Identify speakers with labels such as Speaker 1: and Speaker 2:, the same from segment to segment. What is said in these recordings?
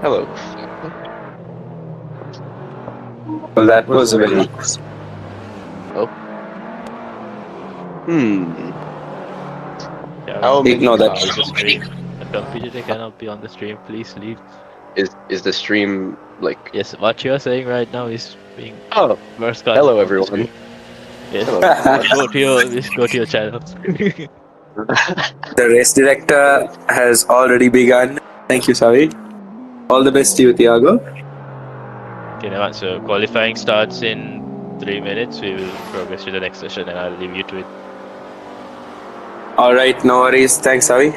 Speaker 1: Hello.
Speaker 2: Well, that was a very
Speaker 1: Oh.
Speaker 3: Yeah,
Speaker 1: How many
Speaker 2: Ignore that.
Speaker 1: cars
Speaker 3: the stream. The computer cannot be on the stream. Please leave.
Speaker 1: is the stream like?
Speaker 3: Yes, what you're saying right now is being
Speaker 1: Oh,
Speaker 3: broadcast on
Speaker 1: hello
Speaker 3: the
Speaker 1: everyone.
Speaker 3: stream. Yes.
Speaker 1: Hello.
Speaker 3: Just go to your channel.
Speaker 2: The race director has already begun. Thank you, Savi. All the best to you, Thiago.
Speaker 3: Okay, now so qualifying starts in 3 minutes, we will progress to the next session, and I'll leave you to it.
Speaker 2: All right, no worries. Thanks, Avi.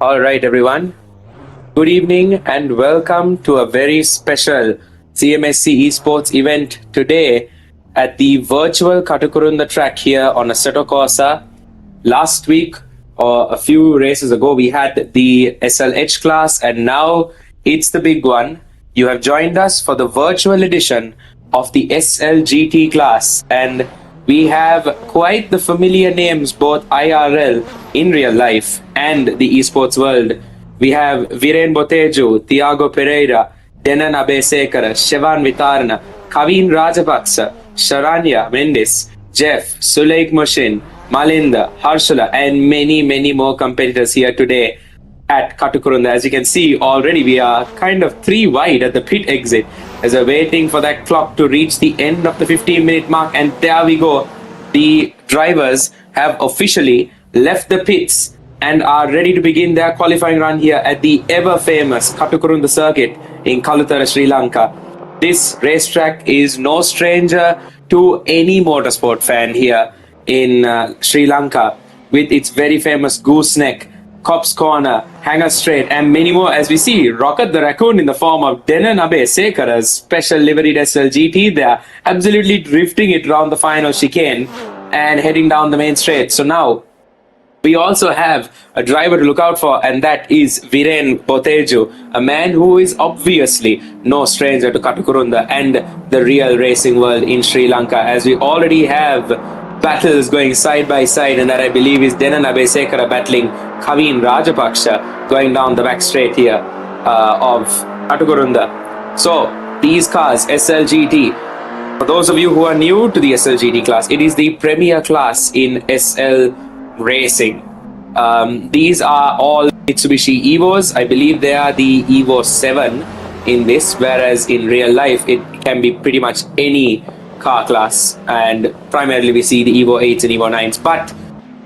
Speaker 2: All right, everyone. Good evening and welcome to a very special Cmsc esports event today at the virtual Katukurunda track here on Assetto Corsa. Last week or a few races ago, we had the Slgt class, and now it's the big one. You have joined us for the virtual edition of the Slgt class, and we have quite the familiar names both IRL in real life and the esports world. We have Viren Boteju, Thiago Pereira, Denan Abesekara, Shevan Vitarna, Kavin Rajapaksa, Sharanya Mendes, Jeff, Suleik Moshin, Malinda, Harshula, and many, many more competitors here today at Katukurunda. As you can see, already we are kind of 3 wide at the pit exit as we're waiting for that clock to reach the end of the 15-minute mark. And there we go. The drivers have officially left the pits and are ready to begin their qualifying run here at the ever-famous Katukurunda circuit in Kalutara, Sri Lanka. This racetrack is no stranger to any motorsport fan here in Sri Lanka, with its very famous gooseneck Cops Corner, Hanger Straight, and many more as we see Rocket the Raccoon in the form of Denan Sekara's special liveried SLGT. They are absolutely drifting it around the final chicane and heading down the main straight. So now we also have a driver to look out for, and that is Viren Boteju, a man who is obviously no stranger to Katukurunda and the real racing world in Sri Lanka, as we already have battles going side by side, and that I believe is Denan Sekara battling Kavin Rajapaksha going down the back straight here of Katukurunda. So these cars, SLGT, for those of you who are new to the SLGT class, it is the premier class in SL racing. These are all Mitsubishi Evos. I believe they are the Evo 7 in this, whereas in real life it can be pretty much any car class, and primarily we see the Evo 8s and Evo 9s. But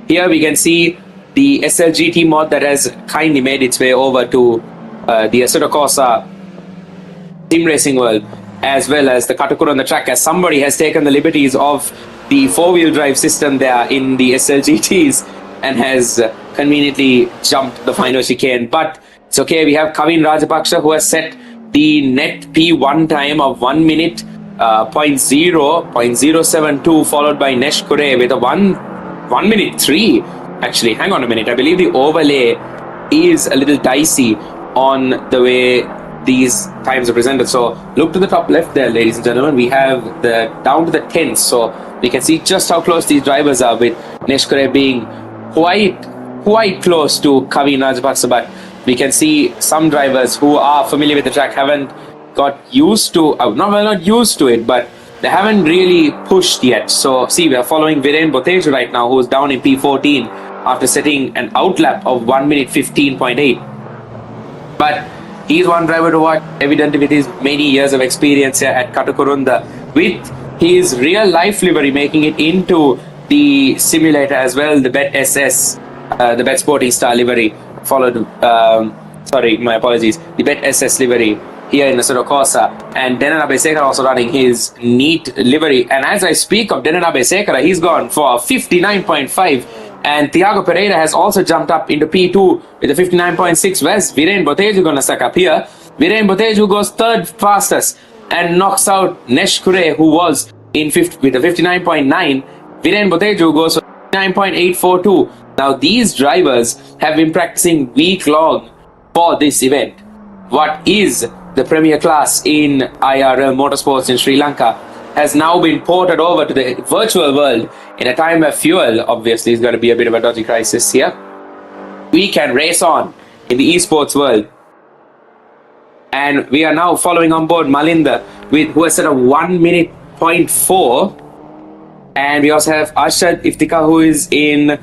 Speaker 2: here we can see the SLGT mod that has kindly made its way over to the Assetto Corsa sim racing world, as well as the Katukurunda track, as somebody has taken the liberties of the four-wheel drive system there in the SLGTs and has conveniently jumped the final chicane. But it's okay, we have Kavin Rajapaksha, who has set the net P1 time of 1 minute 0.072, followed by Nesh Kure with a 1 minute 3. Actually, hang on a minute, I believe the overlay is a little dicey on the way these times are presented. So look to the top left there, ladies and gentlemen. We have the down to the 10th, so we can see just how close these drivers are, with Nesh Kure being quite close to Kavin Rajapaksa. But we can see some drivers who are familiar with the track haven't got used to, not used to it, but they haven't really pushed yet. So see, we are following Viren Boteju right now, who's down in P14 after setting an outlap of 1 minute 15.8. But he's one driver to watch, evidently with his many years of experience here at Katukurunda, with his real life livery making it into the simulator as well, the Bet SS, the Bet Sporting Star livery, followed, sorry, my apologies, the Bet SS livery here in the Assetto Corsa, and Denan Sekara also running his neat livery. And as I speak of Denan Sekara, he's gone for a 59.5, and Thiago Pereira has also jumped up into P2 with a 59.6. Where's Viren Boteju going to stack up here? Viren Boteju goes third fastest and knocks out Nesh Kure, who was in fifth with a 59.9. Viren Boteju goes for 59.842. Now these drivers have been practicing week long for this event. What is the premier class in IRL motorsports in Sri Lanka has now been ported over to the virtual world in a time where fuel obviously is going to be a bit of a dodgy crisis here. We can race on in the esports world, and we are now following on board Malinda, who has set a 1 minute 0.4, and we also have Arshad Iftika, who is in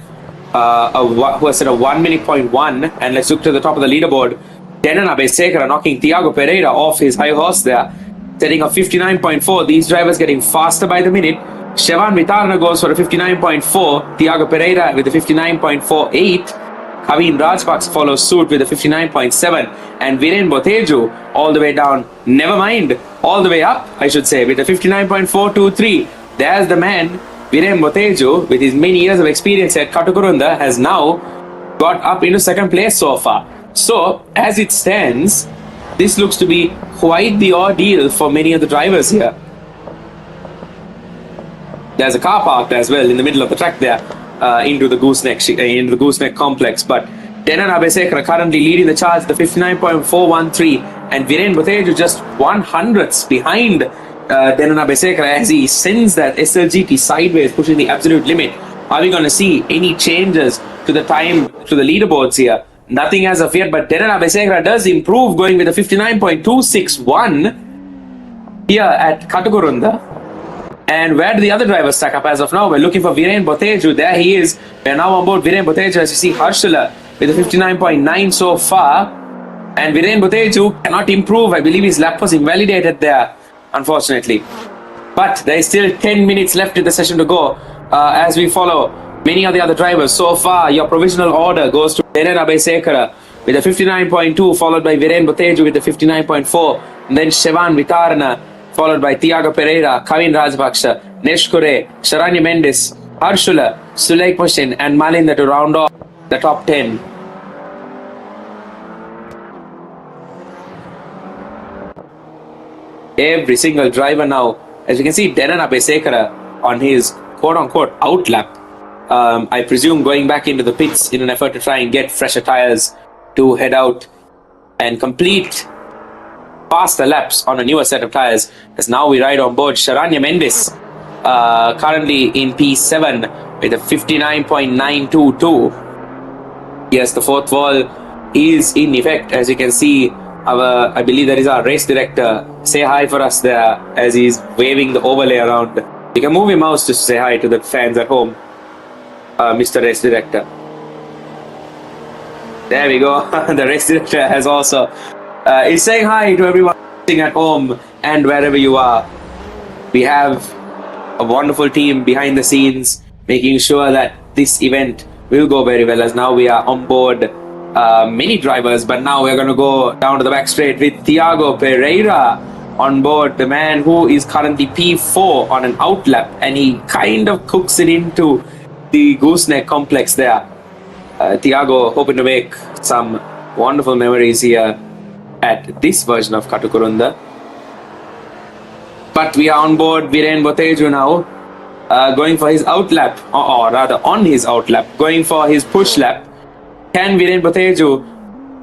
Speaker 2: who has set a 1 minute 0.1. And let's look to the top of the leaderboard. Denan Sekara knocking Thiago Pereira off his high horse there, setting a 59.4. These drivers getting faster by the minute. Shevan Vitarna goes for a 59.4. Thiago Pereira with a 59.48. Kavin Rajpaksa follows suit with a 59.7. And Viren Boteju all the way down, never mind, all the way up, I should say, with a 59.423. There's the man, Viren Boteju, with his many years of experience at Katukurunda, has now got up into second place so far. So, as it stands, this looks to be quite the ordeal for many of the drivers here. There's a car parked as well in the middle of the track there, into the gooseneck complex. But Denan Sekara currently leading the charge, the 59.413, and Viren Boteju just 100ths behind Denan Sekara as he sends that SLGT sideways, pushing the absolute limit. Are we going to see any changes to the time, to the leaderboards here? Nothing as of yet, but Denan Sekara does improve, going with a 59.261 here at Katukurunda. And where do the other drivers stack up as of now? We're looking for Viren Boteju. There he is. We're now on board Viren Boteju, as you see Harshula with a 59.9 so far. And Viren Boteju cannot improve. I believe his lap was invalidated there, unfortunately. But there is still 10 minutes left in the session to go as we follow many of the other drivers. So far, your provisional order goes to Denan Sekara with a 59.2, followed by Viren Boteju with a 59.4, and then Shevan Vitarna, followed by Thiago Pereira, Kavin Rajpaksha, Nesh Kure, Sharanya Mendes, Harshula, Sulaik Pashin, and Malinda to round off the top 10. Every single driver now, as you can see, Denan Abesekara on his quote-unquote outlap, I presume going back into the pits in an effort to try and get fresher tires to head out and complete faster laps on a newer set of tires, as now we ride on board Sharanya Mendes, currently in P7 with a 59.922. Yes, the fourth wall is in effect, as you can see. I believe that is our race director. Say hi for us there as he's waving the overlay around. You can move your mouse to say hi to the fans at home, Mr. Race Director. There we go. The race director has also is saying hi to everyone at home and wherever you are. We have a wonderful team behind the scenes making sure that this event will go very well, as now we are on board many drivers, but now we're going to go down to the back straight with Thiago Pereira on board, the man who is currently P4 on an outlap, and he kind of cooks it into the gooseneck complex there. Thiago hoping to make some wonderful memories here at this version of Katukurunda. But we are on board Viren Boteju now, going for his outlap, or rather on his outlap, going for his push lap. Can Viren Boteju?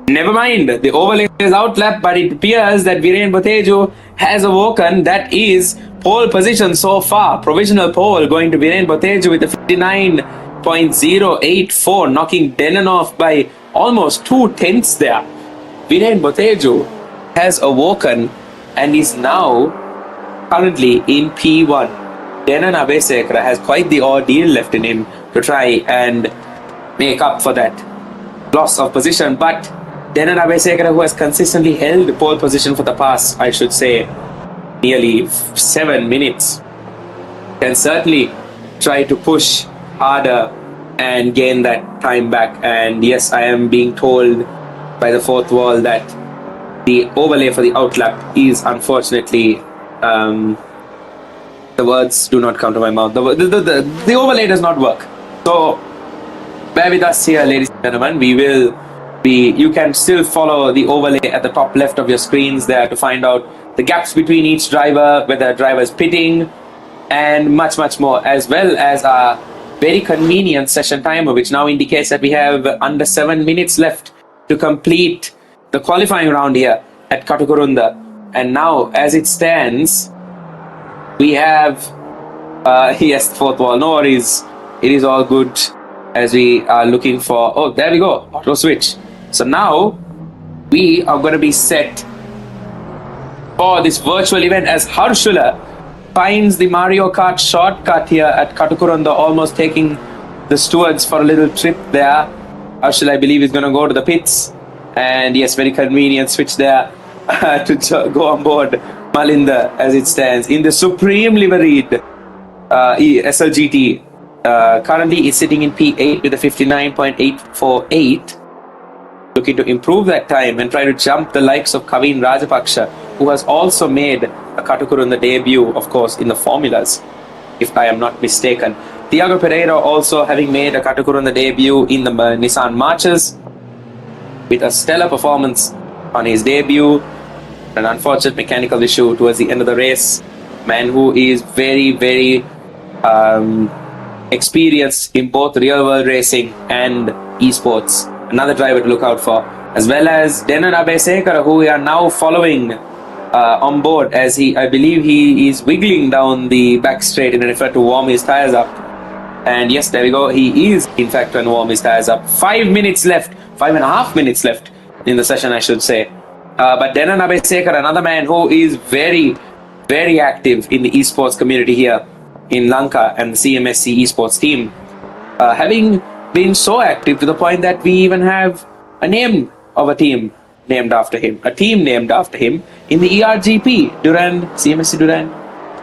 Speaker 2: Never mind, the overlay is outlap, but it appears that Viren Boteju has awoken. That is pole position so far. Provisional pole going to Viren Boteju with a 59.084, knocking Denan off by almost 2/10 there. Viren Boteju has awoken and is now currently in P1. Denan Abesekara has quite the ordeal left in him to try and make up for that loss of position, but Denan Abesekara, who has consistently held pole position for the past, I should say, nearly 7 minutes, can certainly try to push harder and gain that time back. And yes, I am being told by the fourth wall that the overlay for the outlap is unfortunately, the words do not come to my mouth. The overlay does not work. So bear with us here, ladies and gentlemen. We will be, you can still follow the overlay at the top left of your screens there to find out the gaps between each driver, whether a driver is pitting, and much more, as well as a very convenient session timer, which now indicates that we have under 7 minutes left to complete the qualifying round here at Katukurunda. And now, as it stands, we have yes, fourth wall. No worries, it is all good, as we are looking for, oh, there we go, auto switch. So now we are going to be set for this virtual event as Harshula finds the Mario Kart shortcut here at Katukurunda, almost taking the stewards for a little trip there. Harshula, I believe, is going to go to the pits, and yes, very convenient switch there to go on board Malinda as it stands in the supreme liveried SLGT. Currently is sitting in P8 with a 59.848, looking to improve that time and try to jump the likes of Kavin Rajapaksha, who has also made a Katukurunda debut, of course, in the formulas, if I am not mistaken. Thiago Pereira also having made a Katukurunda debut in the Nissan Marches with a stellar performance on his debut. An unfortunate mechanical issue towards the end of the race. Man who is very experienced in both real world racing and esports. Another driver to look out for, as well as Denan Abesekara, who we are now following on board, as I believe he is wiggling down the back straight in an effort to warm his tires up. And yes, there we go, he is in fact trying to warm his tires up. 5 minutes left, 5.5 minutes left in the session, I should say. But Denan Abesekara, another man who is very active in the esports community here in Lanka and the Cmsc esports team, having been so active to the point that we even have a name of a team named after him, a team named after him in the ERGP, Duran, Cmsc Duran,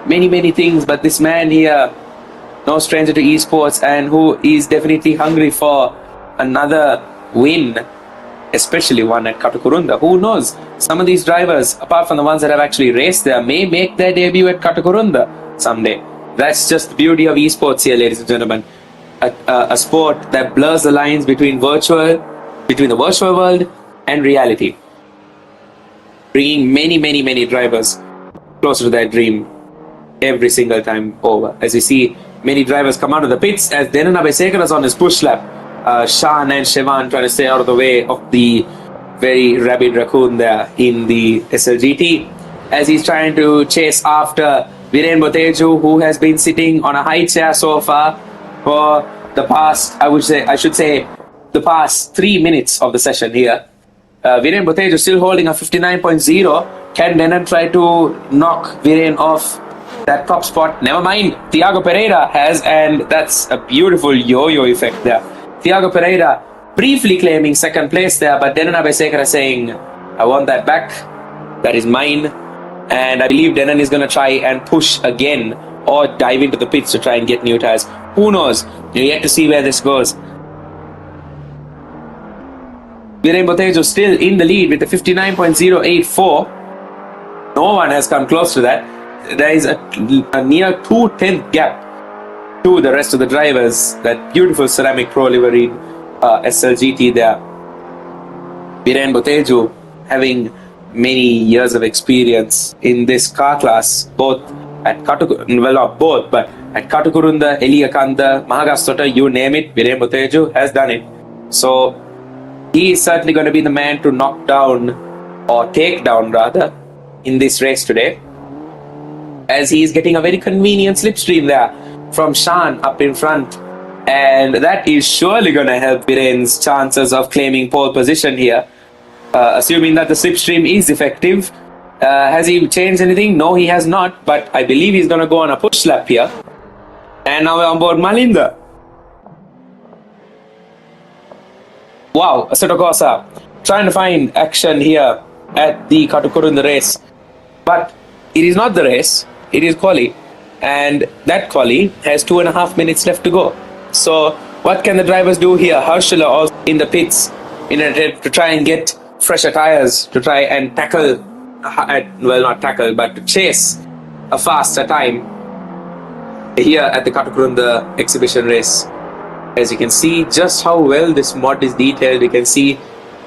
Speaker 2: many things. But this man here, no stranger to esports, and who is definitely hungry for another win, especially one at Katukurunda. Who knows, some of these drivers, apart from the ones that have actually raced there, may make their debut at Katukurunda someday. That's just the beauty of esports here, ladies and gentlemen. A sport that blurs the lines between the virtual world and reality, bringing many drivers closer to their dream every single time over. As you see, many drivers come out of the pits as Denan Abesekar is on his push lap. Shan and Shivan trying to stay out of the way of the very rabid raccoon there in the SLGT, as he's trying to chase after Viren Boteju, who has been sitting on a high chair so far for the past, I should say, the past 3 minutes of the session here. Viren Boteju still holding a 59.0. Can Denan try to knock Viren off that top spot? Never mind. Thiago Pereira has, and that's a beautiful yo-yo effect there. Thiago Pereira briefly claiming second place there, but Denan Abesekar is saying, I want that back. That is mine. And I believe Denan is going to try and push again or dive into the pits to try and get new tires. Who knows? You're yet to see where this goes. Viren Botejo still in the lead with the 59.084. No one has come close to that. There is a near 2/10 gap to the rest of the drivers. That beautiful ceramic pro livery SLGT there. Viren Botejo having many years of experience in this car class, both at Katukurunda, well, not both, but at Katukurunda, Eliakanda, Mahagastota, you name it, Viren Botejo has done it. So he is certainly going to be the man to knock down, or take down rather, in this race today, as he is getting a very convenient slipstream there from Shan up in front, and that is surely going to help Viren's chances of claiming pole position here. Assuming that the slipstream is effective. Has he changed anything? No, he has not, but I believe he's going to go on a push lap here. And now we're on board Malinda. Wow, Assetto Corsa trying to find action here at the Katukurunda race. But it is not the race, it is quali. And that quali has 2.5 minutes left to go. So what can the drivers do here? Harshila also in the pits in an attempt to try and get fresher tires to try and tackle, well, not tackle, but to chase a faster time here at the Katukurunda exhibition race. As you can see just how well this mod is detailed, you can see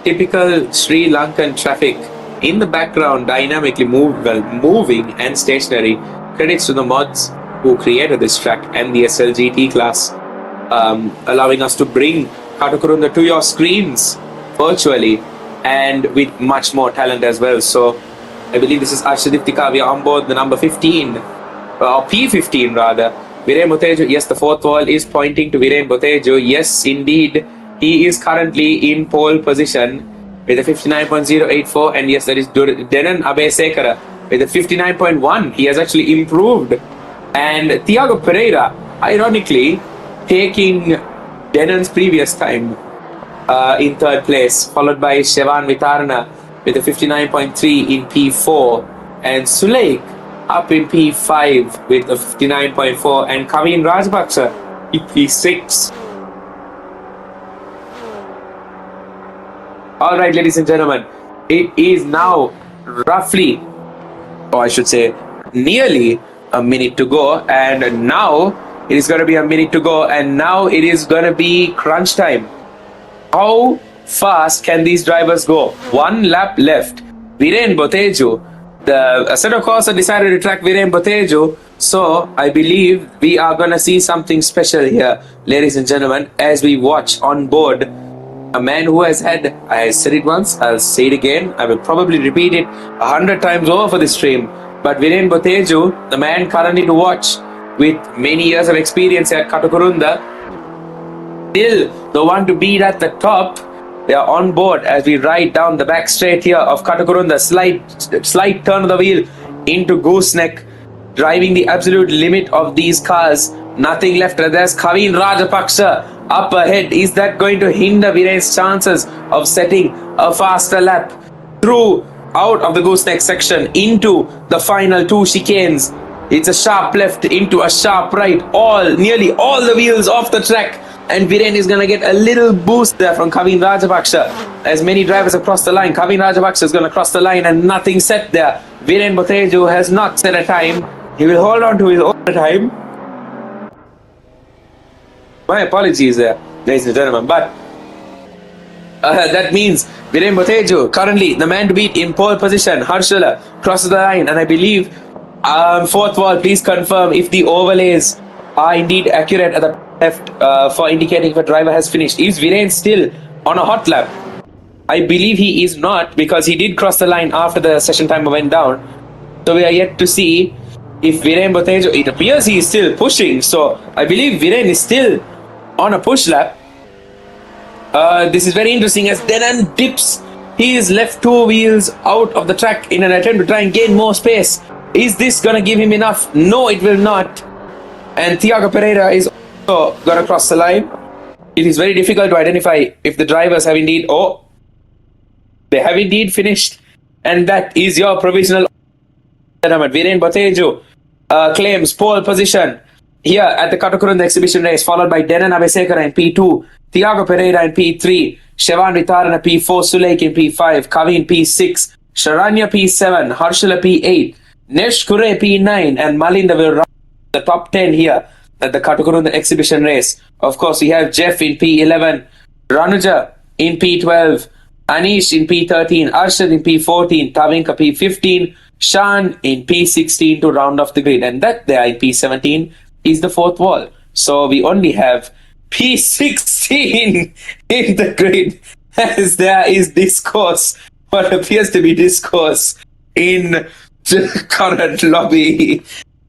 Speaker 2: typical Sri Lankan traffic in the background dynamically moving and stationary. Credits to the mods who created this track and the SLGT class, allowing us to bring Katukurunda to your screens virtually and with much more talent as well. So I believe this is Arshadiptika. We are on board the number 15, or P15 rather. Viren Botejo, yes, the fourth wall is pointing to Viren Botejo. Yes, indeed, he is currently in pole position with a 59.084, and yes, that is Denan Abesekara with a 59.1. He has actually improved. And Thiago Pereira, ironically, taking Denan's previous time in third place, followed by Shevan Vitarna with a 59.3 in P4, and Suleik up in P5 with a 59.4, and Kavin Rajapaksa in P6. Alright, ladies and gentlemen, it is now roughly, or I should say nearly a minute to go, and now it is going to be a minute to go, and now it is going to be crunch time. How fast can these drivers go? 1 lap left. Viren Botejo, the Assetto Corsa decided to track Viren Botejo, so I believe we are going to see something special here, ladies and gentlemen, as we watch on board a man who has had, I said it once, I'll say it again, I will probably repeat it 100 times over for this stream, but Viren Botejo, the man currently to watch with many years of experience at Katukurunda, still the one to beat at the top. They are on board as we ride down the back straight here of Katukurunda. Slight turn of the wheel into gooseneck, driving the absolute limit of these cars. Nothing left. There's Kavin Rajapaksa up ahead. Is that going to hinder Viren's chances of setting a faster lap through out of the gooseneck section into the final 2 chicanes? It's a sharp left into a sharp right. Nearly all the wheels off the track. And Viren is going to get a little boost there from Kavin Rajapaksa. As many drivers have crossed the line, Kavin Rajapaksa is going to cross the line and nothing set there. Viren Botejo has not set a time. He will hold on to his own time. My apologies there, ladies and gentlemen. But that means Viren Botejo, currently the man to beat in pole position. Harshila crosses the line, and I believe Fourth wall, please confirm if the overlays are indeed accurate at the left for indicating if a driver has finished. Is Viren still on a hot lap? I believe he is not, because he did cross the line after the session timer went down. So we are yet to see if Viren Botejo, it appears he is still pushing. So I believe Viren is still on a push lap. This is very interesting as Denan dips his left two wheels out of the track in an attempt to try and gain more space. Is this going to give him enough? No, it will not. And Thiago Pereira is also going to cross the line. It is very difficult to identify if the drivers have indeed... Oh, they have indeed finished. And that is your provisional... Viren Botejo claims pole position here at the Katukurunda exhibition race, followed by Denan Abesekara in P2, Thiago Pereira in P3, Shevan Vitarana P4, Suleik in P5, Kavin P6, Sharanya P7, Harshula P8, Nesh Kure P9, and Malinda will run the top 10 here at the Katukurunda exhibition race. Of course, we have Jeff in P11, Ranuja in P12, Anish in P13, Arshad in P14, Tavinka P15, Shan in P16 to round off the grid. And that there in P17 is the fourth wall. So we only have P16 in the grid, as there is discourse, what appears to be discourse in the current lobby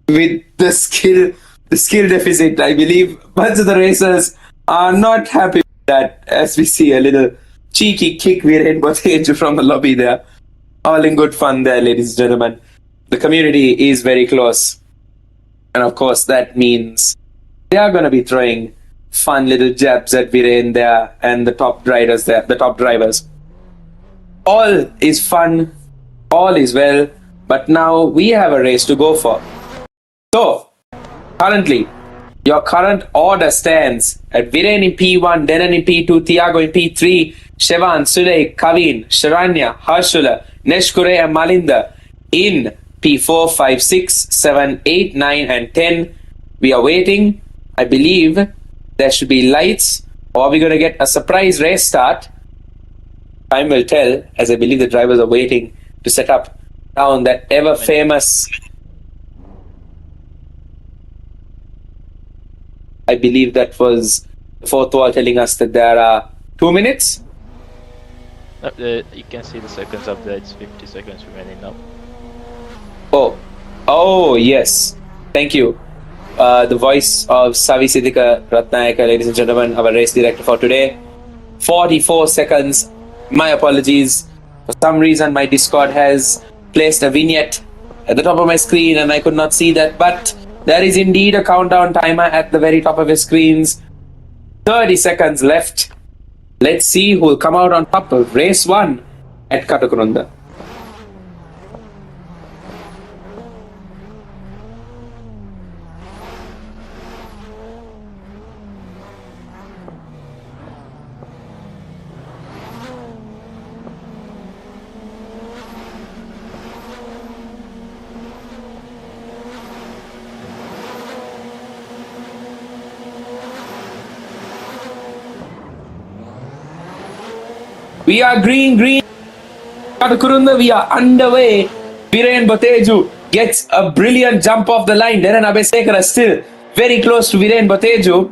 Speaker 2: with the skill deficit. I believe bunch of the racers are not happy with that, as we see a little cheeky kick Viren Botejo from the lobby there. All in good fun there, ladies and gentlemen. The community is very close. And of course, that means they are going to be throwing fun little jabs at Viren there and the top drivers there, the top drivers. All is fun, all is well, but now we have a race to go for. So, currently, your current order stands at Viren in P1, Denan in P2, Thiago in P3, Shevan, Suley, Kavin, Sharanya, Harshula, Neshkure and Malinda in P4, 5, 6, 7, 8, 9 and 10. We are waiting. I believe there should be lights, or we're going to get a surprise race start. Time will tell, as I believe the drivers are waiting to set up down that ever famous... I believe that was the fourth wall telling us that there are 2 minutes.
Speaker 3: You can see the seconds up there. It's 50 seconds remaining now.
Speaker 2: Oh, yes. Thank you. The voice of Savi Siddhika Ratnayaka, ladies and gentlemen, our race director for today. 44 seconds. My apologies. For some reason, my Discord has placed a vignette at the top of my screen and I could not see that. But there is indeed a countdown timer at the very top of your screens. 30 seconds left. Let's see who will come out on top of race 1 at Katukurunda. We are green. Katukurunda, we are underway. Viren Botejo gets a brilliant jump off the line. Denan Abesekara still very close to Viren Botejo.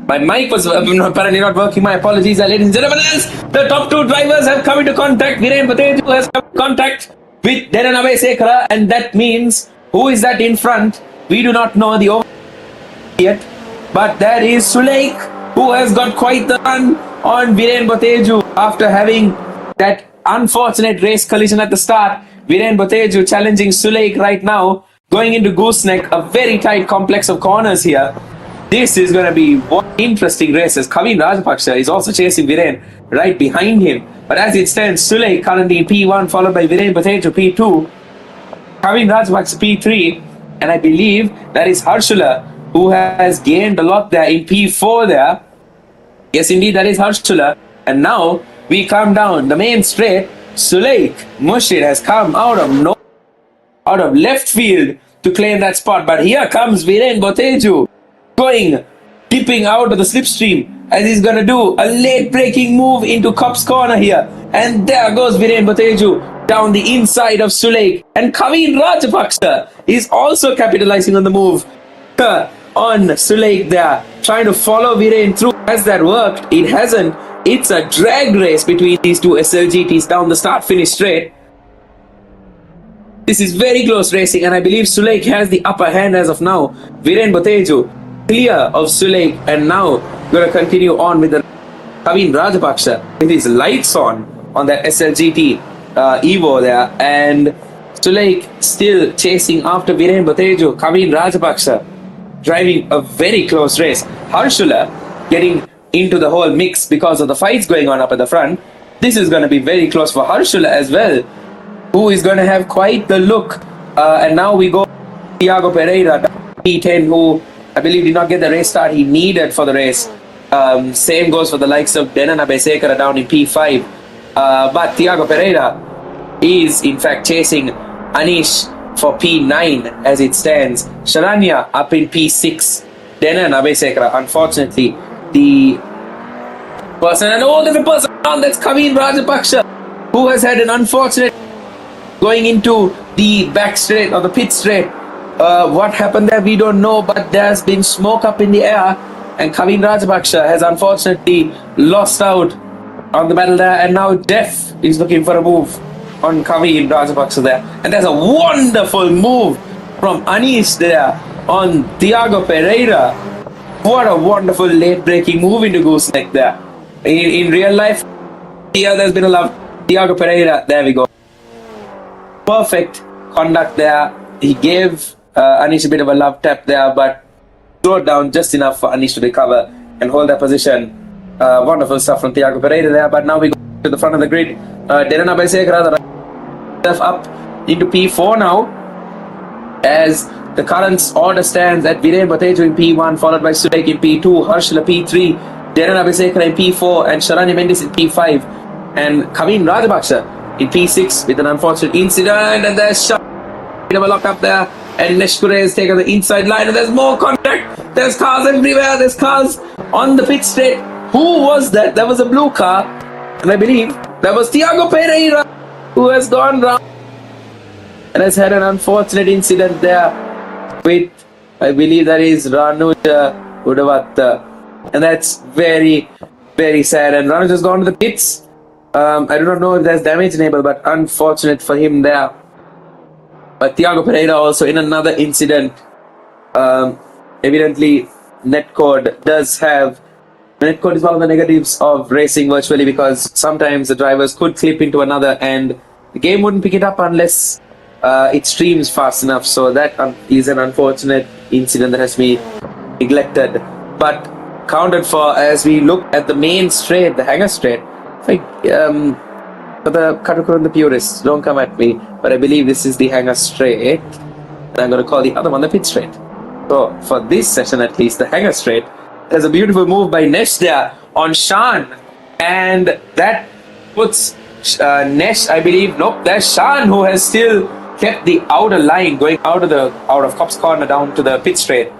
Speaker 2: My mic was apparently not working. My apologies, ladies and gentlemen. As the top 2 drivers have come into contact, Viren Botejo has come into contact with Denan Abesekara, and that means who is that in front? We do not know the over yet, but there is Suleik, who has got quite the run on Viren Botejo after having that unfortunate race collision at the start. Viren Botejo challenging Suleik right now, going into gooseneck, a very tight complex of corners here. This is going to be one interesting race as Kavin Rajapaksha is also chasing Viren right behind him. But as it stands, Suleik currently in P1, followed by Viren Botejo P2, Kavin Rajapaksha P3, and I believe that is Harshula, who has gained a lot there in P4 there. Yes, indeed, that is Harshula. And now we come down the main straight. Suleik Mushid has come out of left field to claim that spot. But here comes Viren Botejo dipping out of the slipstream as he's going to do a late breaking move into Cop's corner here. And there goes Viren Botejo down the inside of Slgt, and Kavin Rajapaksa is also capitalizing on the move on Slgt there, trying to follow Viren through. Has that worked? It hasn't. It's a drag race between these two SLGTs down the start-finish straight. This is very close racing, and I believe Slgt has the upper hand as of now. Viren Boteju clear of Slgt, and now going to continue on with the Kavin Rajapaksa with his lights on that SLGT Evo there, and Slgt still chasing after Viren Boteju. Kavin Rajapaksa driving a very close race. Harshula getting into the whole mix because of the fights going on up at the front. This is going to be very close for Harshula as well, who is going to have quite the look. And now we go Tiago Pereira, P10, who I believe did not get the race start he needed for the race. Same goes for the likes of Denan Abesekara down in P5. But Tiago Pereira is in fact chasing Anish for P9 as it stands. Sharanya up in P6. Denan Abesekara, unfortunately, the person, and there's a person on, that's Kavin Rajapaksa, who has had an unfortunate going into the back straight or the pit straight. What happened there, we don't know, but there's been smoke up in the air, and Kavin Rajapaksa has unfortunately lost out on the battle there, and now Death is looking for a move on Kavin Rajapaksa there. And there's a wonderful move from Anish there on Tiago Pereira. What a wonderful late-breaking move into gooseneck there. In real life, here there's been a love. Tiago Pereira, there we go. Perfect conduct there. He gave Anish a bit of a love tap there, but slowed down just enough for Anish to recover and hold that position. Wonderful stuff from Tiago Pereira there, but now we go to the front of the grid. Denan Abesekara up into P4 now, as the current order stands at Viren Boteju in P1, followed by Slgt in P2, Harshula P3, Denan Abesekara in P4, and Sharanya Mendis in P5, and Kavin Rajapaksa in P6 with an unfortunate incident, and there's a bit of a lock up there, and Neshkure has taken the inside line, and there's more contact. There's cars everywhere. There's cars on the pit straight. Who was that? That was a blue car, and I believe that was Tiago Pereira, who has gone round and has had an unfortunate incident there with, I believe that is Ranuja Udavatta, and that's very, very sad. And Ranuj has gone to the pits. I do not know if there's damage enabled, but unfortunate for him there. But Tiago Pereira also in another incident. Evidently, netcode does have... Netcode is one of the negatives of racing virtually, because sometimes the drivers could clip into another and the game wouldn't pick it up unless it streams fast enough. So that is an unfortunate incident that has to be neglected, but counted for as we look at the main straight, the hangar straight. Like, for the Katukurunda purists, don't come at me, but I believe this is the hangar straight, and I'm going to call the other one the pit straight. So for this session at least, the hangar straight, there's a beautiful move by Nesh there on Shan, and that puts Nesh, I believe, nope, there's Shan, who has still kept the outer line going out of Cop's Corner down to the pit straight,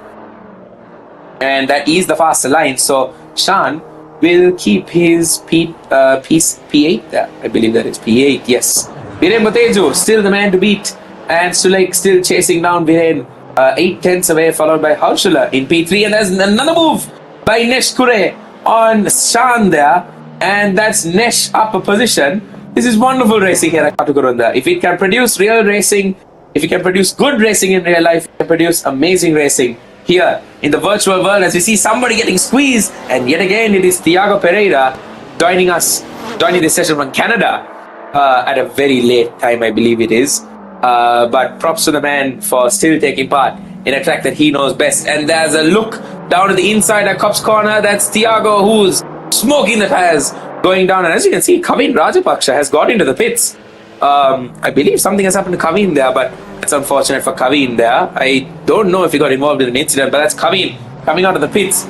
Speaker 2: and that is the faster line. So Shan will keep his P8 there. I believe that is P8, yes. Viren Boteju still the man to beat, and Slgt still chasing down Viren 8 tenths away, followed by Harshula in P3, and there's another move by Nesh Kure on Shan there, and that's Nesh up a position. This is wonderful racing here at Katukurunda. If it can produce real racing, if it can produce good racing in real life, it can produce amazing racing here in the virtual world, as we see somebody getting squeezed, and yet again it is Tiago Pereira joining this session from Canada at a very late time, I believe it is. But props to the man for still taking part in a track that he knows best. And there's a look down to the inside at Cop's Corner. That's Tiago, who's smoking the tires going down. And as you can see, Kavin Rajapaksa has got into the pits. I believe something has happened to Kavin there, but it's unfortunate for Kavin there. I don't know if he got involved in an incident, but that's Kavin coming out of the pits.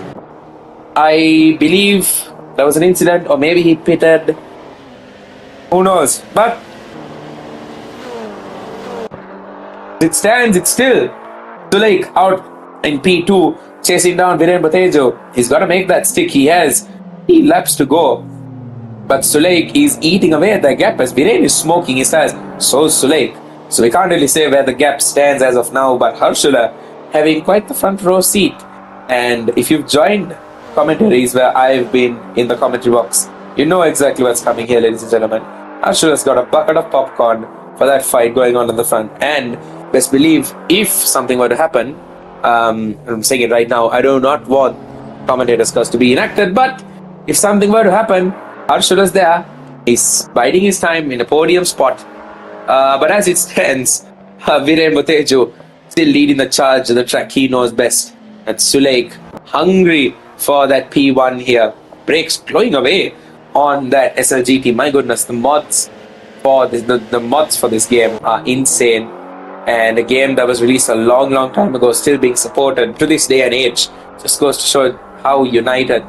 Speaker 2: I believe there was an incident, or maybe he pitted. Who knows? But it stands, it's still Slgt out in P2, chasing down Viren Boteju. He's got to make that stick. He has 3 laps to go. But Slgt is eating away at that gap as Viren is smoking his tires. So is Slgt. So we can't really say where the gap stands as of now, but Harshula having quite the front row seat. And if you've joined commentaries where I've been in the commentary box, you know exactly what's coming here, ladies and gentlemen. Harshula's got a bucket of popcorn for that fight going on in the front. And best believe, if something were to happen, I'm saying it right now, I do not want commentators' curse to be enacted, but if something were to happen, Harshula's there. He's biding his time in a podium spot. But as it stands, Viren Botejo still leading the charge of the track he knows best. And Slgt hungry for that P1 here. Brakes blowing away on that SLGT. My goodness, the mods for this, the mods for this game are insane. And a game that was released a long time ago still being supported to this day and age. Just goes to show how united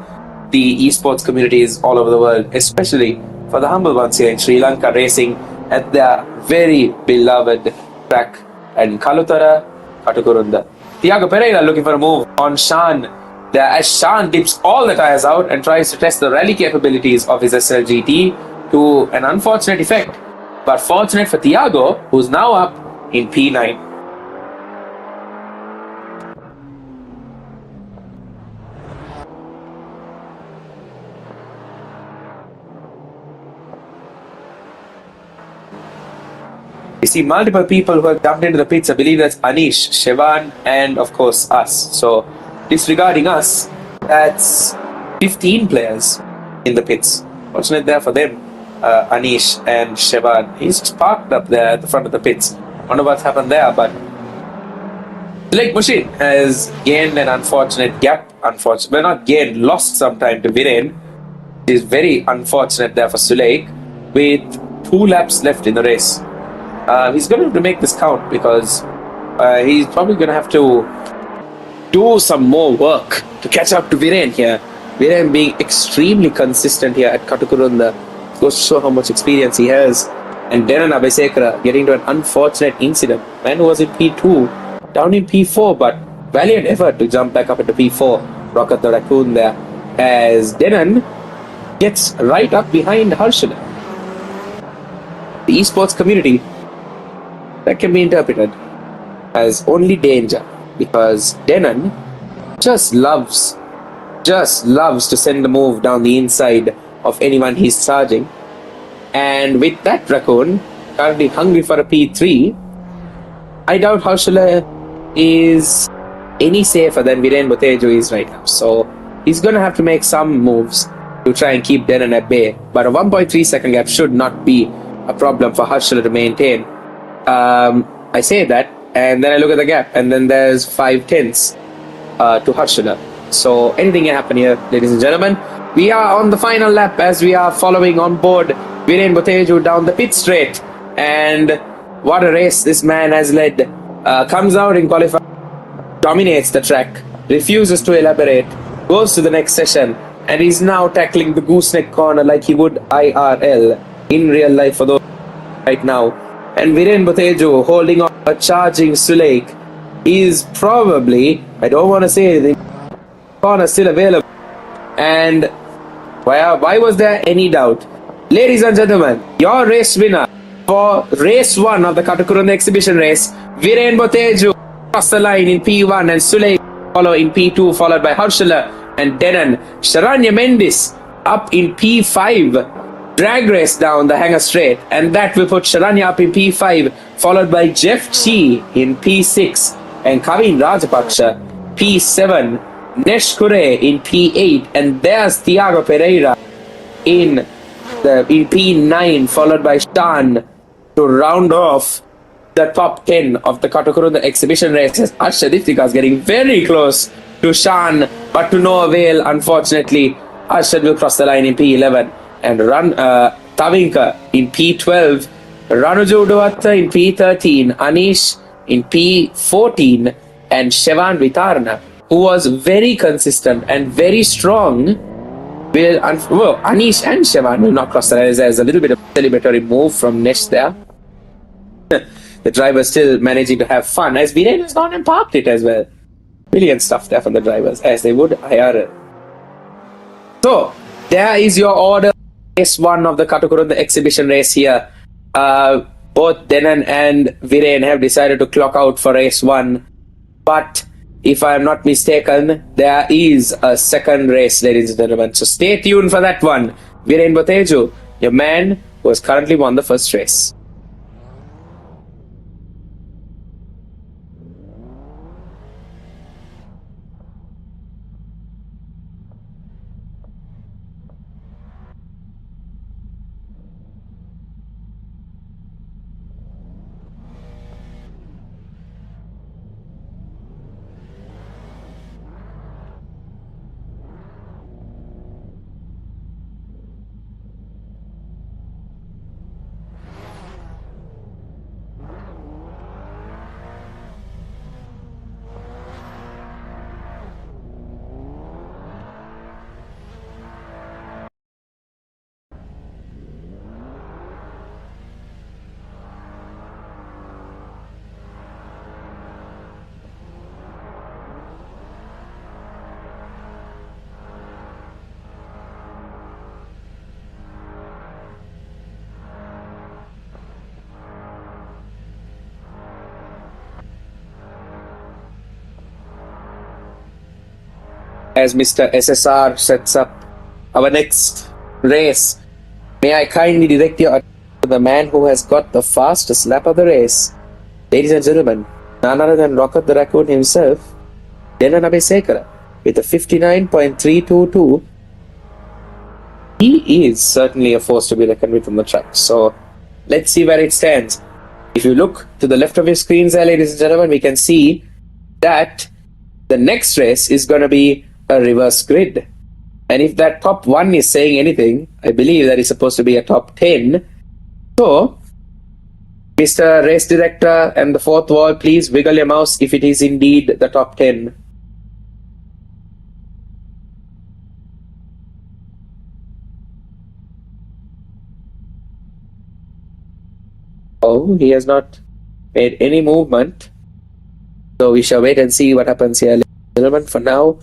Speaker 2: the esports community is all over the world, especially for the humble ones here in Sri Lanka, racing at their very beloved track in Katukurunda. Thiago Pereira looking for a move on Shan there as Shan dips all the tires out and tries to test the rally capabilities of his SLGT to an unfortunate effect. But fortunate for Thiago, who's now up in P9. We see multiple people who have jumped into the pits. I believe that's Anish, Shevan, and of course us. So disregarding us, that's 15 players in the pits. Fortunate there for them, Anish and Shevan. He's just parked up there at the front of the pits. Wonder what's happened there, but Slgt Machine has gained an unfortunate gap. Well, not gained, lost some time to Viren. It is very unfortunate there for Slgt with 2 laps left in the race. He's going to have to make this count because he's probably going to have to do some more work to catch up to Viren here. Viren being extremely consistent here at Katukurunda goes to show how much experience he has. And Denan Abesekara getting to an unfortunate incident. Man who was in P2, down in P4, but valiant effort to jump back up into P4. Rocket the Raccoon there as Denan gets right up behind Harshula. The esports community, that can be interpreted as only danger because Denan just loves to send the move down the inside of anyone he's charging. And with that Raccoon currently hungry for a P3, I doubt Harshula is any safer than Viren Botejo is right now. So he's going to have to make some moves to try and keep Denan at bay. But a 1.3 second gap should not be a problem for Harshula to maintain. I say that, and then I look at the gap, and then there's 5/10 to Harshula. So anything can happen here, ladies and gentlemen. We are on the final lap as we are following on board Viren Botejo down the pit straight. And what a race this man has led. Comes out in qualifying, dominates the track, refuses to elaborate, goes to the next session, and he's now tackling the gooseneck corner like he would IRL in real life for those right now. And Viren Botejo holding on, charging Slgt is probably, I don't want to say anything, corner still available. And why was there any doubt? Ladies and gentlemen, your race winner for race 1 of the Katukurunda exhibition race, Viren Botejo cross the line in P1 and Slgt follow in P2, followed by Harshula and Denan. Sharanya Mendis up in P5. Drag race down the hanger straight, and that will put Sharanya up in P5, followed by Jeff Chi in P6 and Kavin Rajapaksha P7, Nesh Kure in P8, and there's Thiago Pereira in P9, followed by Shan to round off the top 10 of the Katukurunda exhibition races. Arshad is getting very close to Shan, but to no avail, unfortunately. Arshad will cross the line in P11. And Tavinka in P12, Ranuju Duatta in P13, Anish in P14, and Shevan Vitarna, who was very consistent and very strong, will Anish and Shevan will not cross the line. There's a little bit of celebratory move from Nesh there. The driver still managing to have fun, as Viren has gone and parked it as well. Brilliant stuff there from the drivers, as they would IRL. So, there is your order race 1 of the Katukurunda exhibition race here. Both Denan and Viren have decided to clock out for race 1. But if I'm not mistaken, there is a second race, ladies and gentlemen. So stay tuned for that one. Viren Boteju, your man who has currently won the first race. As Mr. SSR sets up our next race, may I kindly direct your attention to the man who has got the fastest lap of the race. Ladies and gentlemen, none other than Rocket the Raccoon himself, Denan Abesekara, with a 59.322. He is certainly a force to be reckoned with on the track. So let's see where it stands. If you look to the left of your screens there, ladies and gentlemen, we can see that the next race is going to be a reverse grid. And if that top 1 is saying anything, I believe that is supposed to be a top 10. So, Mr. Race Director and the fourth wall, please wiggle your mouse if it is indeed the top 10. Oh, he has not made any movement. So we shall wait and see what happens here, ladies and gentlemen. For now,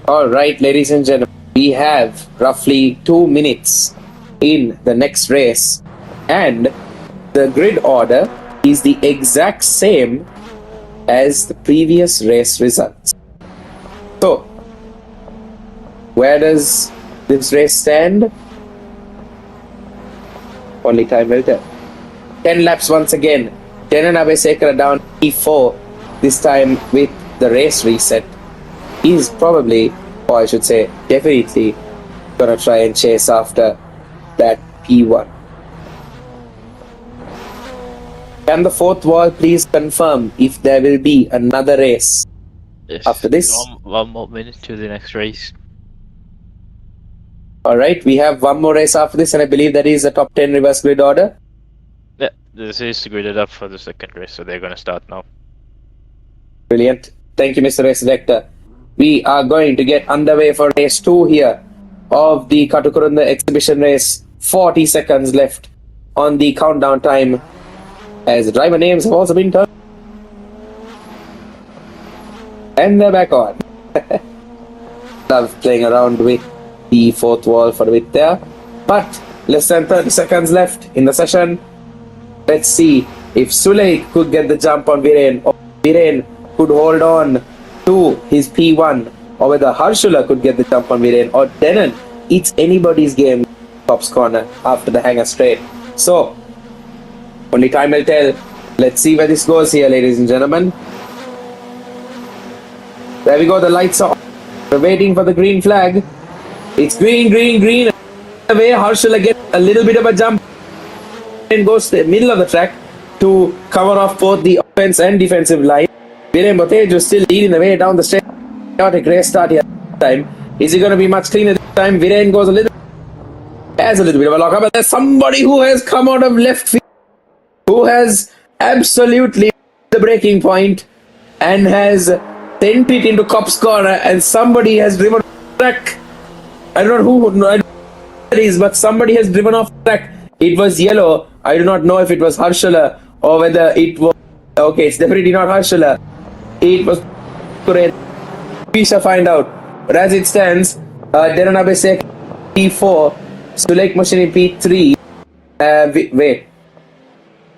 Speaker 2: alright, ladies and gentlemen, we have roughly 2 minutes in the next race, and the grid order is the exact same as the previous race results. So, where does this race stand? Only time will tell. 10 laps once again. Denan Abesekara down P4, this time with the race reset. He's probably, or I should say, definitely gonna try and chase after that P1. Can the fourth wall please confirm if there will be another race
Speaker 3: Yes.
Speaker 2: after this?
Speaker 3: One more minute to the next race.
Speaker 2: Alright, we have one more race after this, and I believe that is a top 10 reverse grid order.
Speaker 3: Yeah, this is gridded up for the second race, so they're gonna start now.
Speaker 2: Brilliant. Thank you, Mr. Race Director. We are going to get underway for race 2 here of the Katukurunda exhibition race. 40 seconds left on the countdown time, as driver names have also been turned. And they're back on. Love playing around with the fourth wall for a bit there. But less than 30 seconds left in the session. Let's see if Slgt could get the jump on Viren, or Viren could hold on to his P1, or whether Harshula could get the jump on Viren, or Denan. It's anybody's game, Top's corner after the hanger straight. So, only time will tell. Let's see where this goes here, ladies and gentlemen. There we go, the lights are on. We're waiting for the green flag. It's green, green, green. Away, Harshula gets a little bit of a jump and goes to the middle of the track. to cover off both the offense and defensive line. Viren Botejo still leading the way down the stretch. Got a great start here this time. Is he going to be much cleaner this time? Viren goes has a little bit of a lock up, but there's somebody who has come out of left field who has absolutely the breaking point and has sent it into Cop's corner, and somebody has driven off the track. I don't know who it is, but somebody has driven off the track. It was yellow. I do not know if it was Harshala or whether it was... Okay, it's definitely not Harshala. It was Katukurunda. We shall find out. But as it stands, Denan Abesek P4, Slgt Machine P3. Wait.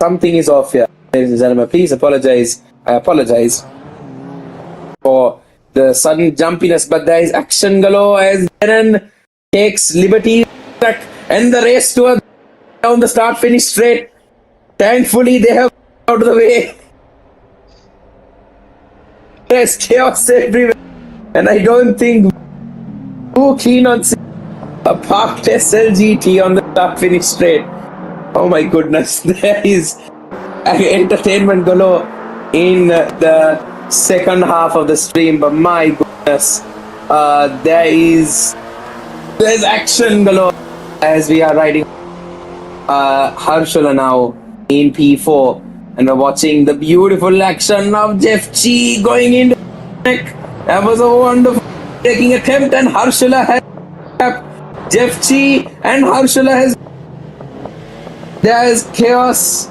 Speaker 2: Something is off here, ladies and gentlemen. Please apologize. I apologize for the sudden jumpiness, but there is action galore as Denan takes liberty and the race towards down the start finish straight. Thankfully, they have out of the way. There's chaos everywhere, and I don't think too keen on seeing a parked Slgt on the start finish straight. Oh my goodness, there is entertainment galore in the second half of the stream, but my goodness, there's action galore as we are riding Harshala now in P4, and we're watching the beautiful action of Jeff Chi going into the neck. That was a wonderful taking attempt, and Harshala has Jeff Chi and Harshala has... There's chaos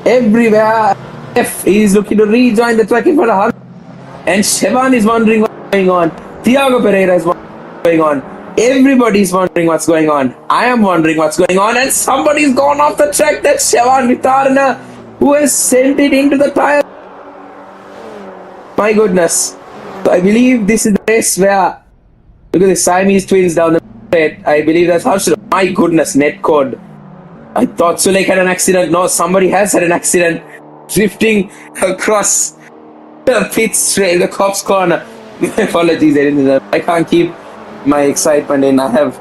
Speaker 2: everywhere. Jeff is looking to rejoin the track in front of Harshala, and Shevan is wondering what's going on. Thiago Pereira is wondering what's going on. Everybody's wondering what's going on. I am wondering what's going on, and somebody's gone off the track. That's Shevan Vitarna, who has sent it into the tire. My goodness. So I believe this is the race where, look at the Siamese twins down the straight. I believe that's Harshala. My goodness, net code. I thought Slgt had an accident. No, somebody has had an accident. Drifting across the pit straight, the Cop's corner. My apologies, I can't keep my excitement in. I have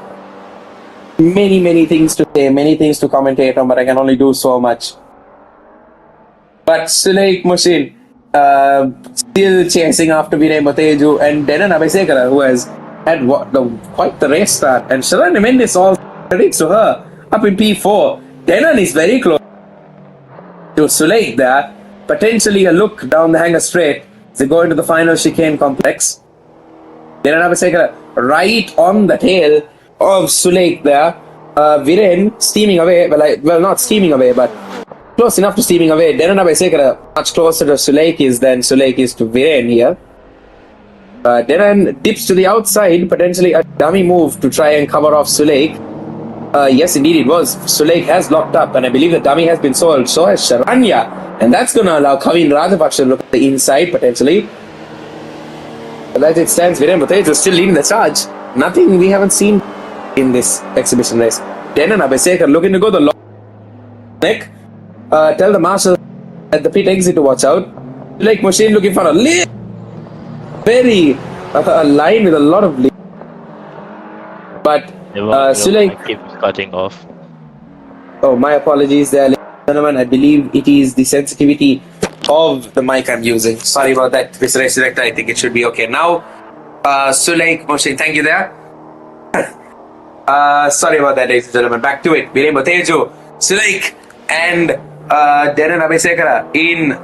Speaker 2: many things to say, many things to commentate on, but I can only do so much. But Slgt Machine still chasing after Viren Botejo and Denan Abesek, who has had quite the race start, and Sharon Mendes, all credits to her, up in P4. Denan is very close to Slgt there, potentially a look down the hanger straight as they go into the final chicane complex. Denan Abesek right on the tail of Slgt there. Viren steaming away, well not steaming away, but close enough to steaming away. Denan Abesek much closer to Slgt is than Slgt is to Viren here. Denan dips to the outside, potentially a dummy move to try and cover off Slgt. Yes, indeed it was. Slgt has locked up, and I believe the dummy has been sold. So has Sharanya, and that's going to allow Kavin Rajapaksa to look at the inside potentially. But as it stands, Viren Botejo is still leading the charge. Nothing we haven't seen in this exhibition race. Denan Abesek looking to go the long neck. Tell the marshal at the pit exit to watch out. Slgt Machine looking for a very line with a lot of lead. But Slgt
Speaker 3: keeps cutting off.
Speaker 2: Oh, my apologies there, ladies and gentlemen. I believe it is the sensitivity of the mic I'm using. Sorry about that, Mr. Race Director. I think it should be okay now. Slgt Machine, thank you there. Sorry about that, ladies and gentlemen. Back to it. Viren Botejo, Slgt, and Denan Abesek in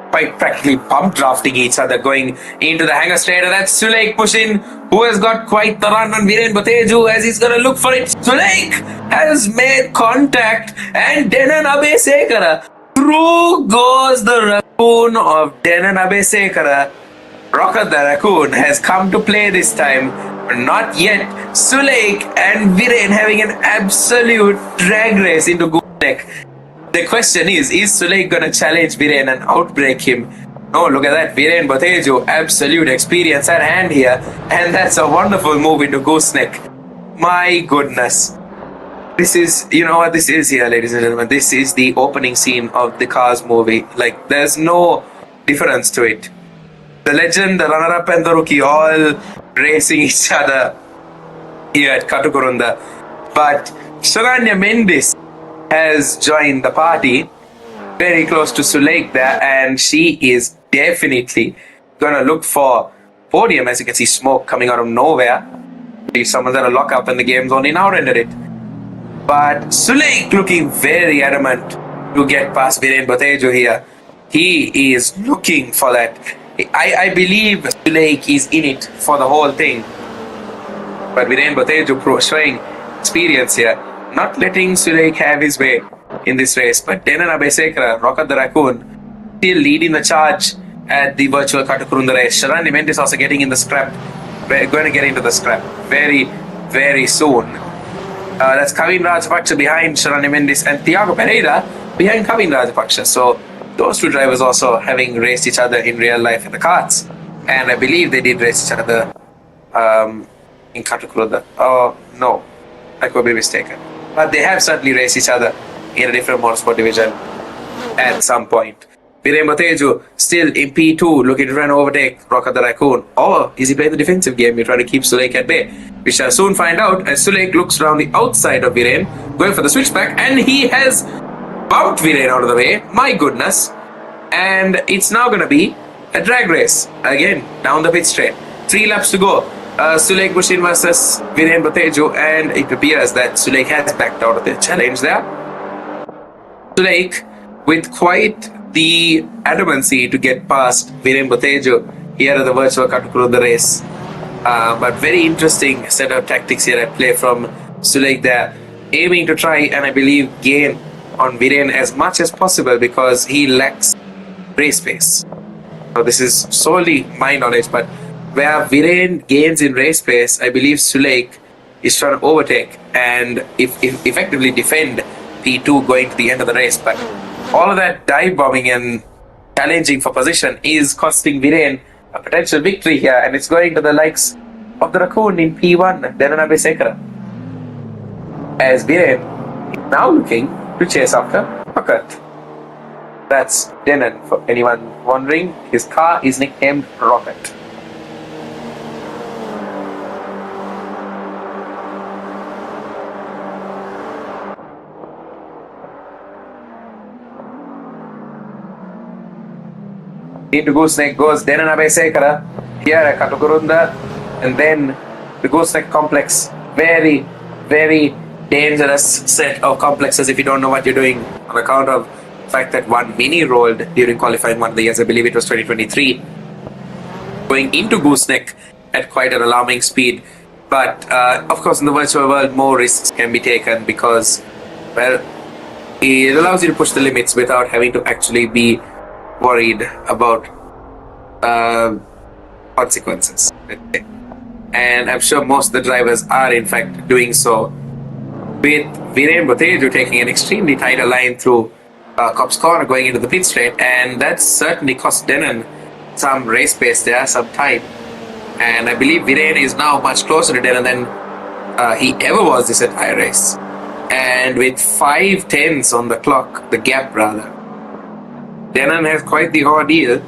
Speaker 2: quite practically pump drafting each other going into the hanger straight, and that's Slgt Machine, who has got quite the run on Viren Botejo as he's going to look for it. Slgt has made contact, and Denan Abesek, through goes the raccoon of Denan Abesek. Rocket the raccoon has come to play this time, but not yet. Slgt and Viren having an absolute drag race into Gooseneck. The question is Slgt gonna challenge Viren and outbreak him? No, look at that. Viren Botejo, absolute experience at hand here. And that's a wonderful move into Gooseneck. My goodness. This is, you know what this is here, ladies and gentlemen. This is the opening scene of the Cars movie. Like, there's no difference to it. The legend, the runner-up and the rookie all racing each other here at Katukurunda. But Sharanya Mendes has joined the party, very close to Slgt there, and she is definitely gonna look for podium. As you can see, smoke coming out of nowhere. Someone's gonna lock up, and the game's only now rendered it. But Slgt looking very adamant to get past Viren Botejo here. He is looking for that. I believe Slgt is in it for the whole thing. But Viren Botejo showing experience here, not letting Slgt have his way in this race. But Denan Abesekara, Rocket the Raccoon, still leading the charge at the virtual Katukurunda race. Sharan Mendes also getting in the scrap. We're going to get into the scrap very, very soon. That's Kavin Rajapaksha behind Sharan Mendes and Thiago Pereira behind Kavin Rajapaksha. So those two drivers also having raced each other in real life in the karts. And I believe they did race each other in Katukurunda. Oh, no. I could be mistaken. But they have certainly raced each other in a different motorsport division at some point. Viren Botejo still in P2, looking to try and overtake Rocket the Raccoon. Or is he playing the defensive game? He's trying to keep Slgt at bay. We shall soon find out as Slgt looks around the outside of Viren, going for the switchback, and he has bumped Viren out of the way. My goodness. And it's now going to be a drag race. Again, down the pit straight. 3 laps to go. Slgt Bushin versus Viren Botejo, and it appears that Slgt has backed out of the challenge there. Slgt with quite the adamancy to get past Viren Botejo here at the virtual Katukurunda race. But very interesting set of tactics here at play from Slgt there, aiming to try and I believe gain on Viren as much as possible because he lacks race pace. So this is solely my knowledge, but where Viren gains in race pace, I believe Slgt is trying to overtake and if effectively defend P2 going to the end of the race. But all of that dive bombing and challenging for position is costing Viren a potential victory here, and it's going to the likes of the Raccoon in P1, Denan Abesekara. As Viren is now looking to chase after Rocket. That's Denan, for anyone wondering. His car is nicknamed Rocket. Into Gooseneck goes Denan Abesekara here at Katukurunda, and then the Gooseneck complex. Very, very dangerous set of complexes if you don't know what you're doing, on account of the fact that one mini rolled during qualifying one of the years, I believe it was 2023, going into Gooseneck at quite an alarming speed. But of course in the virtual world more risks can be taken because, well, it allows you to push the limits without having to actually be worried about consequences. And I'm sure most of the drivers are in fact doing so. With Viren Botejo taking an extremely tighter line through Cop's Corner going into the pit straight, and that certainly cost Denan some race pace there, some time. And I believe Viren is now much closer to Denan than he ever was this entire race. And with 5:10s on the clock, the gap rather, Denan has quite the ordeal.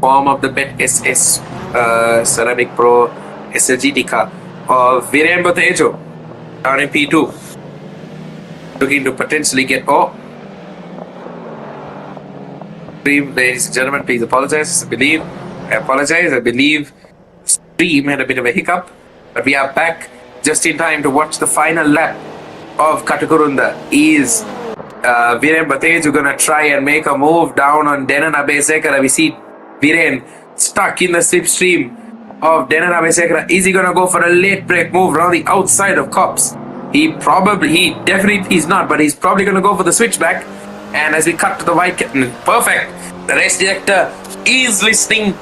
Speaker 2: Form of the Bet SS Ceramic Pro Slgt car of Viren Botejo down in P2. Looking to potentially get... Oh! Ladies and gentlemen, please apologize. I apologize. I believe stream had a bit of a hiccup. But we are back just in time to watch the final lap of Katukurunda. Is Viren Botejo gonna try and make a move down on Denan Abesekara? We see Viren stuck in the slipstream of Denan Abesekara. Is he gonna go for a late break move around the outside of Cops? He's not, but he's probably gonna go for the switchback. And as we cut to the white kitten, perfect. The race director is listening.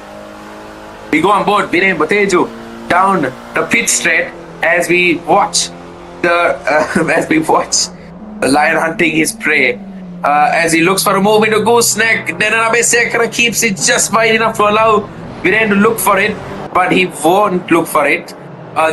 Speaker 2: We go on board Viren Botejo down the pit straight as we watch the lion hunting his prey. As he looks for a move into Gooseneck, Denan Abesekara keeps it just wide enough to allow Viren to look for it, but he won't look for it.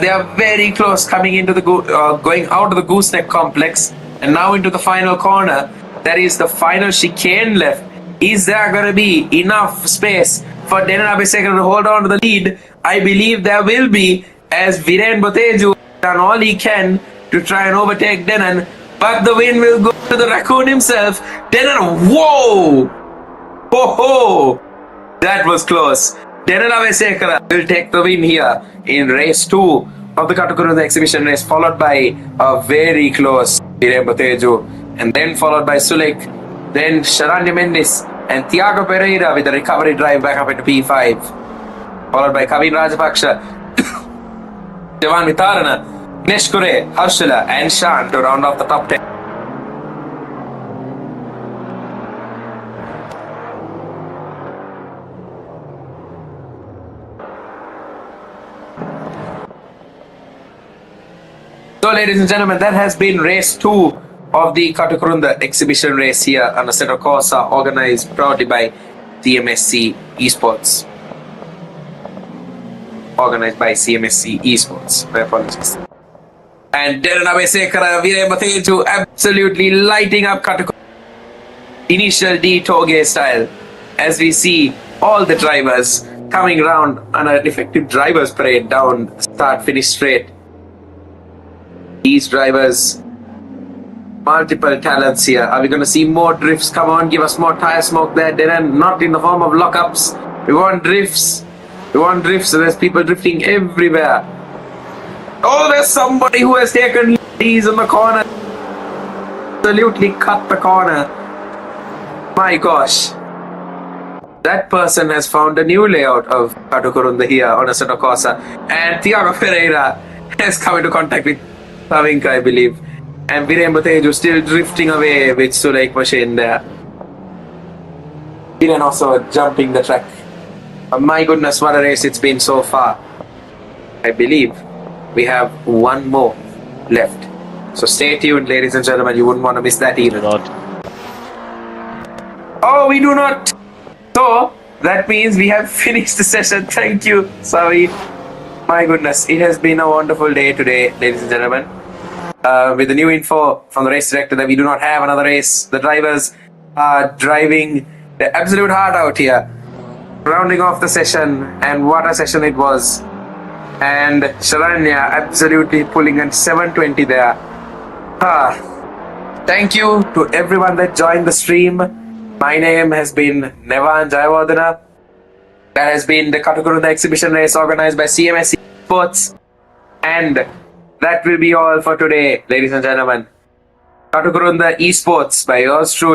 Speaker 2: They are very close coming into the going out of the Gooseneck complex and now into the final corner. That is the final chicane left. Is there going to be enough space for Denan Abesekara to hold on to the lead? I believe there will be, as Viren Botejo done all he can to try and overtake Denan, but the win will go to the raccoon himself. Whoa! Ho ho! That was close. Denana Vesekara will take the win here in race 2 of the Katukurunda exhibition race, followed by a very close Viremba Teju, and then followed by Sulik, then Sharanya Mendis and Thiago Pereira with a recovery drive back up into P5, followed by Kavin Rajapaksha, Javan Vitarana, Neshkure, Harshala and Shan to round off the top 10. So ladies and gentlemen, that has been race 2 of the Katukurunda exhibition race here on Assetto Corsa, organized proudly by Cmsc Esports. Organized by Cmsc Esports. My apologies. And Darren Abesekara, Viremba Teju absolutely lighting up Katukurunda. Initial D Toge style, as we see all the drivers coming around on an effective driver's parade down start-finish straight. These drivers, multiple talents here. Are we going to see more drifts? Come on, give us more tire smoke there, Darren. Not in the form of lockups. We want drifts. We want drifts. So there's people drifting everywhere. Oh, there's somebody who has taken these in the corner. Absolutely cut the corner. My gosh. That person has found a new layout of Katukurunda here on Assetto Corsa. And Thiago Pereira has come into contact with Savinka, I believe. And Viremba Teju still drifting away with Sulaik machine there. Viren also jumping the track. My goodness, what a race it's been so far. I believe we have one more left. So stay tuned, ladies and gentlemen. You wouldn't want to miss that either. Oh, we do not. So that means we have finished the session. Thank you, Savi. My goodness, it has been a wonderful day today, ladies and gentlemen. With the new info from the race director that we do not have another race. The drivers are driving their absolute heart out here. Rounding off the session, and what a session it was. And Sharanya absolutely pulling in 720 there. Thank you to everyone that joined the stream. My name has been Nevan Jayawardena. That has been the Katukurunda exhibition race organized by Cmsc Sports. And that will be all for today, ladies and gentlemen. Katukurunda Esports by yours truly.